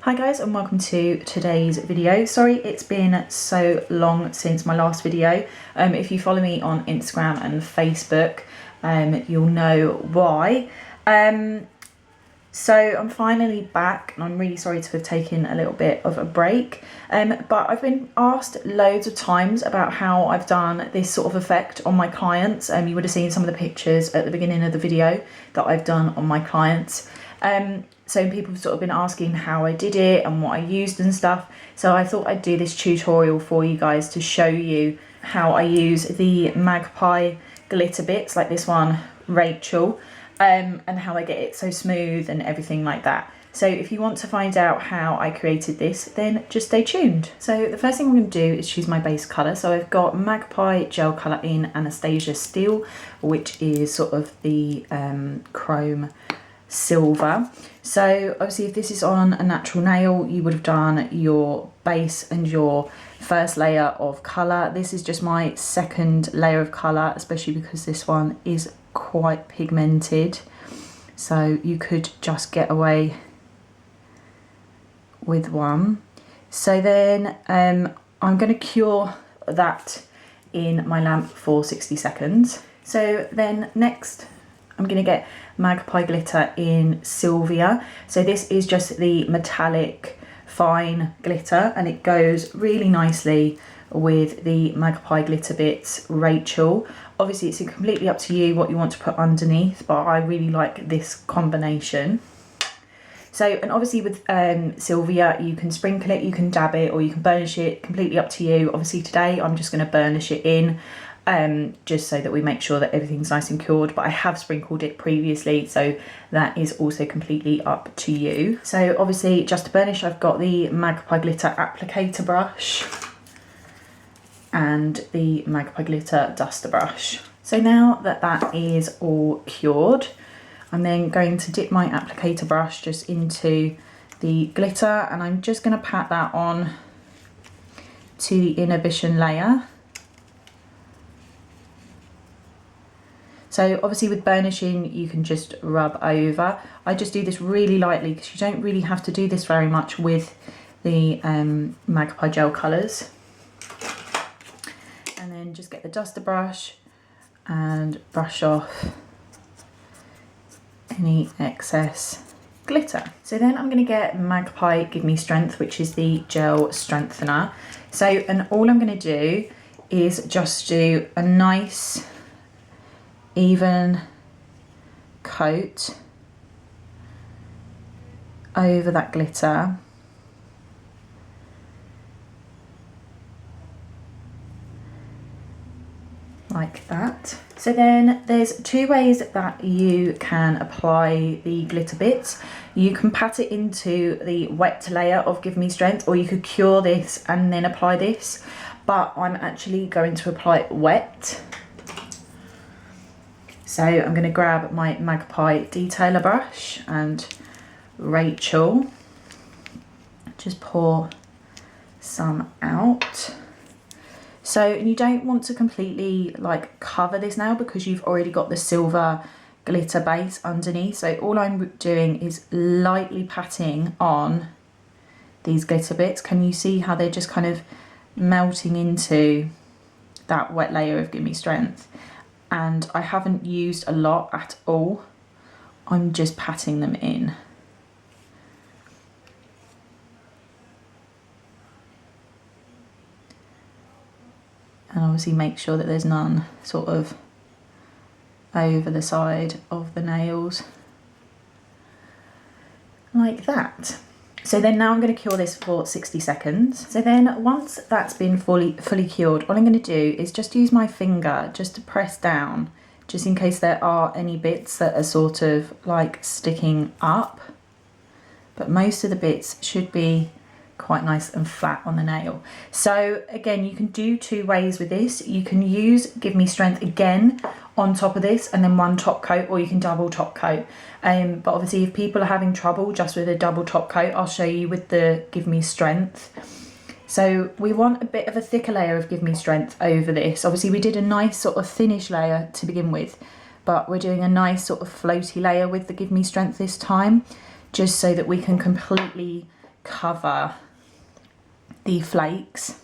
Hi guys, and welcome to today's video. Sorry it's been so long since my last video. If you follow me on Instagram and Facebook, you'll know why. So I'm finally back, and I'm really sorry to have taken a little bit of a break, but I've been asked loads of times about how I've done this sort of effect on my clients. You would have seen some of the pictures at the beginning of the video that I've done on my clients. So people have sort of been asking how I did it and what I used and stuff. So I thought I'd do this tutorial for you guys to show you how I use the Magpie Glitter Bits, like this one, Rachel, and how I get it so smooth and everything like that. So if you want to find out how I created this, then just stay tuned. So the first thing I'm going to do is choose my base colour. So I've got Magpie gel colour in Anastasia Steel, which is sort of the chrome silver. So obviously if this is on a natural nail, you would have done your base and your first layer of colour. This is just my second layer of colour, especially because this one is quite pigmented, so you could just get away with one. So then I'm going to cure that in my lamp for 60 seconds. So then next I'm going to get Magpie Glitter in Sylvia. So this is just the metallic fine glitter, and it goes really nicely with the Magpie Glitter Bits Rachel. Obviously it's completely up to you what you want to put underneath, but I really like this combination. So, and obviously with Sylvia, you can sprinkle it, you can dab it, or you can burnish it, completely up to you. Obviously today I'm just going to burnish it in, just so that we make sure that everything's nice and cured, but I have sprinkled it previously, so that is also completely up to you. So obviously just to burnish, I've got the Magpie Glitter applicator brush and the Magpie Glitter duster brush. So now that that is all cured, I'm then going to dip my applicator brush just into the glitter, and I'm just going to pat that on to the inhibition layer. So obviously with burnishing you can just rub over. I just do this really lightly because you don't really have to do this very much with the Magpie gel colours. And then just get the duster brush and brush off any excess glitter. So then I'm going to get Magpie Give Me Strength, which is the gel strengthener. So, and all I'm going to do is just do a nice even coat over that glitter. Like that. So then there's two ways that you can apply the glitter bits. You can pat it into the wet layer of Give Me Strength, or you could cure this and then apply this, but I'm actually going to apply it wet. So I'm going to grab my Magpie detailer brush and Rachel, just pour some out. So, and you don't want to completely like cover this now because you've already got the silver glitter base underneath. So all I'm doing is lightly patting on these glitter bits. Can you see how they're just kind of melting into that wet layer of Give Me Strength? And I haven't used a lot at all. I'm just patting them in. And obviously make sure that there's none sort of over the side of the nails, like that. So then now I'm going to cure this for 60 seconds. So then once that's been fully cured, all I'm going to do is just use my finger just to press down, just in case there are any bits that are sort of like sticking up. But most of the bits should be quite nice and flat on the nail. So again, you can do two ways with this. You can use Give Me Strength again on top of this and then one top coat, or you can double top coat. But obviously if people are having trouble just with a double top coat, I'll show you with the Give Me Strength. So we want a bit of a thicker layer of Give Me Strength over this. Obviously we did a nice sort of thinnish layer to begin with, but we're doing a nice sort of floaty layer with the Give Me Strength this time, just so that we can completely cover the flakes.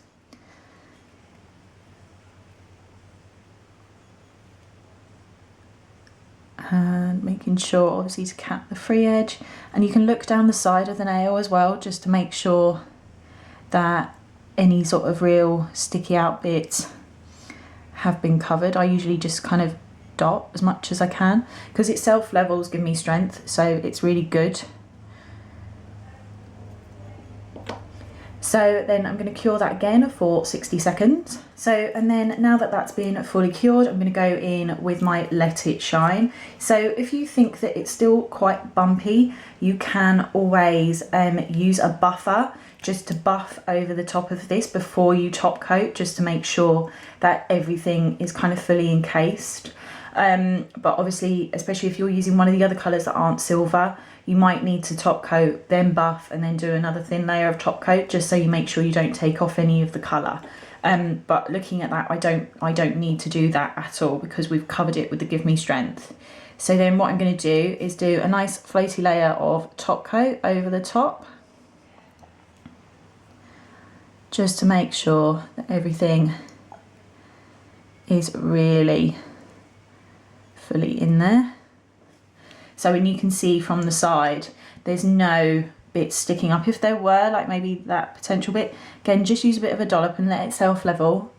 And making sure obviously to cap the free edge, and you can look down the side of the nail as well just to make sure that any sort of real sticky out bits have been covered. I usually just kind of dot as much as I can because it self levels, give me strength, so it's really good. So then I'm going to cure that again for 60 seconds. So, and then now that that's been fully cured, I'm going to go in with my Let It Shine. So if you think that it's still quite bumpy, you can always use a buffer just to buff over the top of this before you top coat, just to make sure that everything is kind of fully encased. But obviously, especially if you're using one of the other colours that aren't silver, you might need to top coat, then buff, and then do another thin layer of top coat, just so you make sure you don't take off any of the colour. But looking at that, I don't need to do that at all because we've covered it with the Give Me Strength. So then what I'm going to do is do a nice floaty layer of top coat over the top, just to make sure that everything is really fully in there. So when you can see from the side, there's no bits sticking up. If there were, like maybe that potential bit, again, just use a bit of a dollop and let it self level,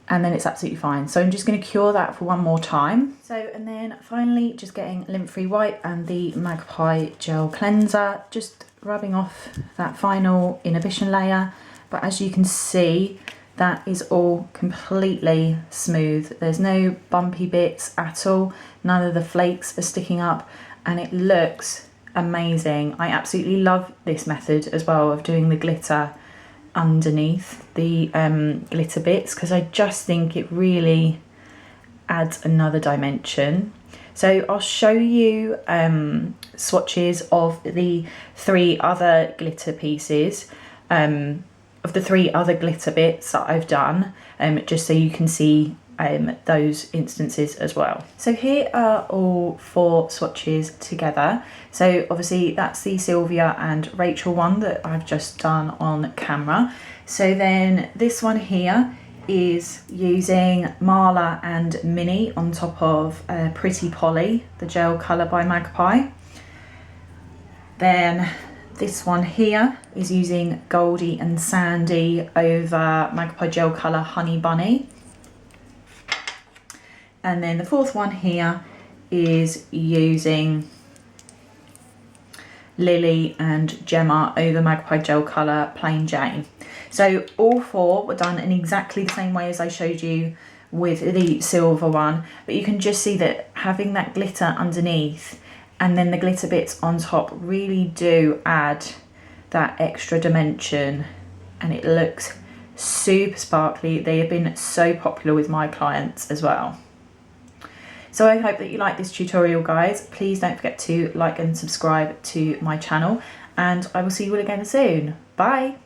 and then it's absolutely fine. So I'm just going to cure that for one more time. So, and then finally just getting lint-free wipe and the Magpie gel cleanser, just rubbing off that final inhibition layer. But as you can see, that is all completely smooth. There's no bumpy bits at all. None of the flakes are sticking up, and it looks amazing. I absolutely love this method as well of doing the glitter underneath the glitter bits, because I just think it really adds another dimension. So I'll show you swatches of the 3 other glitter pieces, of the 3 other glitter bits that I've done, just so you can see those instances as well. So here are all 4 swatches together. So obviously that's the Sylvia and Rachel one that I've just done on camera. So then this one here is using Marla and Minnie on top of Pretty Polly, the gel colour by Magpie. Then this one here is using Goldie and Sandy over Magpie gel colour Honey Bunny. And then the 4th one here is using Lily and Gemma over Magpie gel colour Plain Jane. So all 4 were done in exactly the same way as I showed you with the silver one, but you can just see that having that glitter underneath and then the glitter bits on top really do add that extra dimension, and it looks super sparkly. They have been so popular with my clients as well. So I hope that you like this tutorial, guys. Please don't forget to like and subscribe to my channel, and I will see you all again soon. Bye.